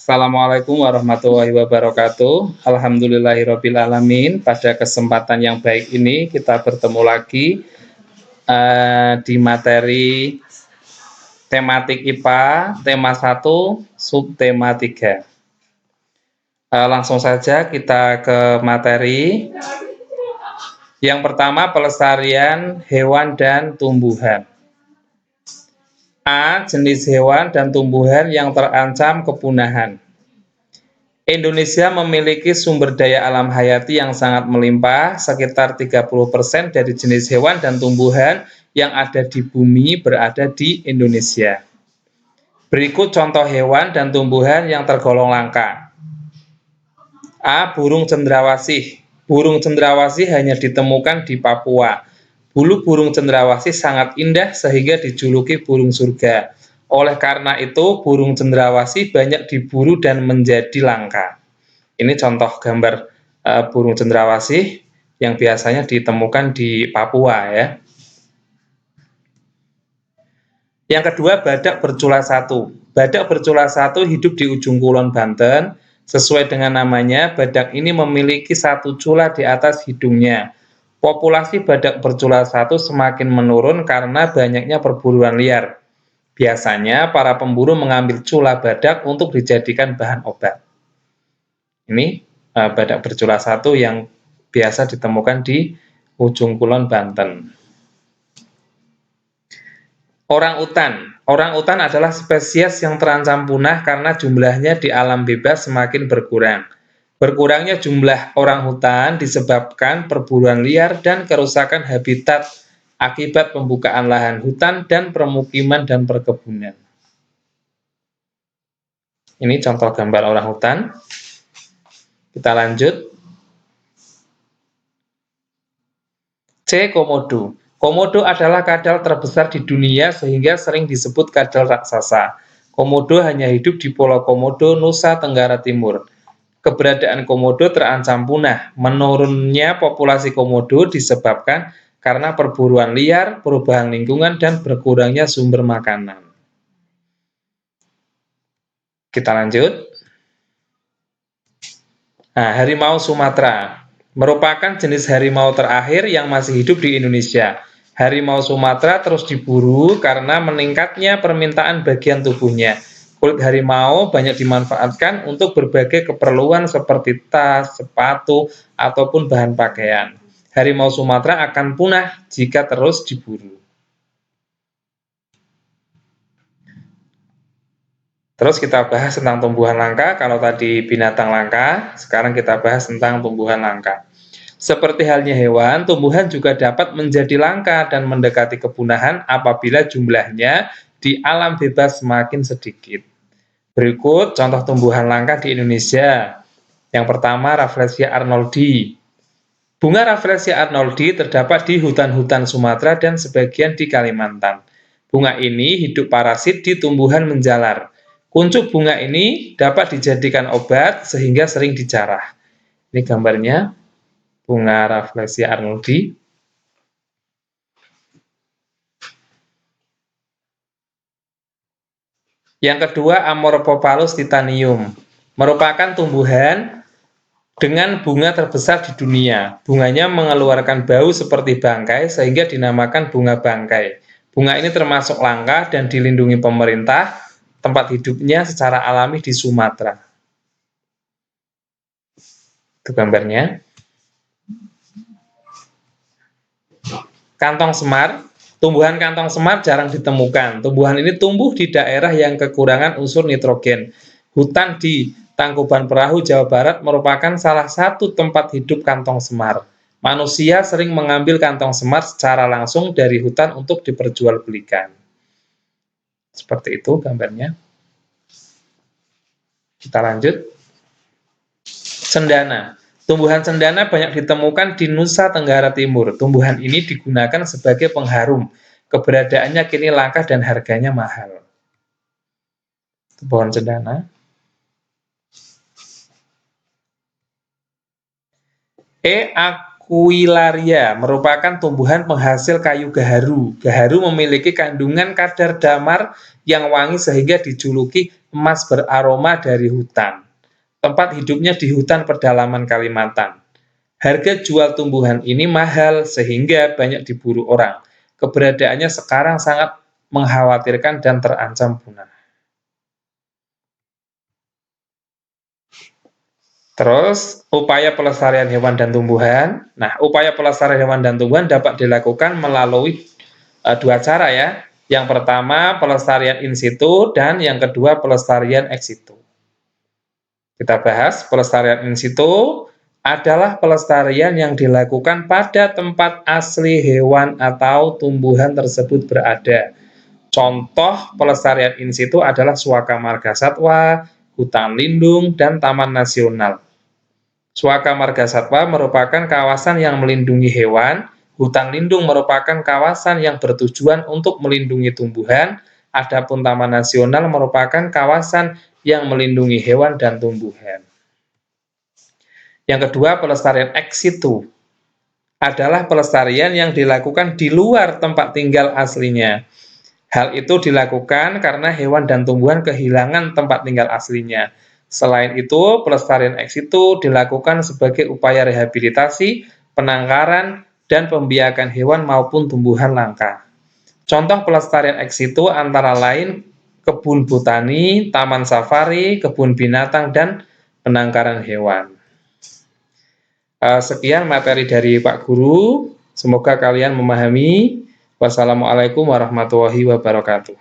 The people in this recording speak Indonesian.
Assalamualaikum warahmatullahi wabarakatuh. Alhamdulillahirabbil alamin. Pada kesempatan yang baik ini kita bertemu lagi di materi tematik IPA, tema 1, subtema 3. Langsung saja kita ke materi. Yang pertama, pelestarian hewan dan tumbuhan. A. Jenis hewan dan tumbuhan yang terancam kepunahan. Indonesia memiliki sumber daya alam hayati yang sangat melimpah, sekitar 30% dari jenis hewan dan tumbuhan yang ada di bumi berada di Indonesia. Berikut contoh hewan dan tumbuhan yang tergolong langka. A. Burung cendrawasih. Burung cendrawasih hanya ditemukan di Papua. Bulu burung cendrawasih sangat indah sehingga dijuluki burung surga. Oleh karena itu, burung cendrawasih banyak diburu dan menjadi langka. Ini contoh gambar burung cendrawasih yang biasanya ditemukan di Papua ya. Yang kedua, badak bercula satu. Badak bercula satu hidup di ujung kulon Banten. Sesuai dengan namanya, badak ini memiliki satu cula di atas hidungnya. Populasi badak bercula satu semakin menurun karena banyaknya perburuan liar. Biasanya para pemburu mengambil cula badak untuk dijadikan bahan obat. Ini badak bercula satu yang biasa ditemukan di ujung kulon Banten. Orang-utan. Orang-utan adalah spesies yang terancam punah karena jumlahnya di alam bebas semakin berkurang. Berkurangnya jumlah orangutan disebabkan perburuan liar dan kerusakan habitat akibat pembukaan lahan hutan dan permukiman dan perkebunan. Ini contoh gambar orangutan. Kita lanjut. C. Komodo. Komodo adalah kadal terbesar di dunia sehingga sering disebut kadal raksasa. Komodo hanya hidup di Pulau Komodo, Nusa Tenggara Timur. Keberadaan komodo terancam punah. Menurunnya populasi komodo disebabkan karena perburuan liar, perubahan lingkungan, dan berkurangnya sumber makanan. Kita lanjut. Nah, harimau Sumatera merupakan jenis harimau terakhir yang masih hidup di Indonesia. Harimau Sumatera terus diburu karena meningkatnya permintaan bagian tubuhnya. Kulit harimau banyak dimanfaatkan untuk berbagai keperluan seperti tas, sepatu, ataupun bahan pakaian. Harimau Sumatera akan punah jika terus diburu. Terus kita bahas tentang tumbuhan langka. Kalau tadi binatang langka, sekarang kita bahas tentang tumbuhan langka. Seperti halnya hewan, tumbuhan juga dapat menjadi langka dan mendekati kepunahan apabila jumlahnya di alam bebas semakin sedikit. Berikut contoh tumbuhan langka di Indonesia. Yang pertama, Rafflesia arnoldi. Bunga Rafflesia arnoldi terdapat di hutan-hutan Sumatera dan sebagian di Kalimantan. Bunga ini hidup parasit di tumbuhan menjalar. Kuncup bunga ini dapat dijadikan obat sehingga sering dijarah. Ini gambarnya bunga Rafflesia arnoldi. Yang kedua, Amorphophallus titanium. Merupakan tumbuhan dengan bunga terbesar di dunia. Bunganya mengeluarkan bau seperti bangkai sehingga dinamakan bunga bangkai. Bunga ini termasuk langka dan dilindungi pemerintah. Tempat hidupnya secara alami di Sumatera. Itu gambarnya. Kantong semar. Tumbuhan kantong semar jarang ditemukan. Tumbuhan ini tumbuh di daerah yang kekurangan unsur nitrogen. Hutan di Tangkuban Perahu, Jawa Barat merupakan salah satu tempat hidup kantong semar. Manusia sering mengambil kantong semar secara langsung dari hutan untuk diperjualbelikan. Seperti itu gambarnya. Kita lanjut. Cendana. Tumbuhan cendana banyak ditemukan di Nusa Tenggara Timur. Tumbuhan ini digunakan sebagai pengharum. Keberadaannya kini langka dan harganya mahal. Pohon cendana. E. Aquilaria merupakan tumbuhan penghasil kayu gaharu. Gaharu memiliki kandungan kadar damar yang wangi sehingga dijuluki emas beraroma dari hutan. Tempat hidupnya di hutan pedalaman Kalimantan. Harga jual tumbuhan ini mahal sehingga banyak diburu orang. Keberadaannya sekarang sangat mengkhawatirkan dan terancam punah. Terus, upaya pelestarian hewan dan tumbuhan. Nah, upaya pelestarian hewan dan tumbuhan dapat dilakukan melalui dua cara ya. Yang pertama, pelestarian in situ, dan yang kedua, pelestarian ex situ. Kita bahas, pelestarian in situ adalah pelestarian yang dilakukan pada tempat asli hewan atau tumbuhan tersebut berada. Contoh pelestarian in situ adalah Suaka Marga Satwa, hutan lindung, dan taman nasional. Suaka Marga Satwa merupakan kawasan yang melindungi hewan, hutan lindung merupakan kawasan yang bertujuan untuk melindungi tumbuhan, adapun taman nasional merupakan kawasan yang melindungi hewan dan tumbuhan. Yang kedua, pelestarian ex situ adalah pelestarian yang dilakukan di luar tempat tinggal aslinya. Hal itu dilakukan karena hewan dan tumbuhan kehilangan tempat tinggal aslinya. Selain itu, pelestarian ex situ dilakukan sebagai upaya rehabilitasi, penangkaran, dan pembiakan hewan maupun tumbuhan langka. Contoh pelestarian ex situ antara lain kebun botani, taman safari, kebun binatang, dan penangkaran hewan. Sekian materi dari Pak Guru. Semoga kalian memahami. Wassalamualaikum warahmatullahi wabarakatuh.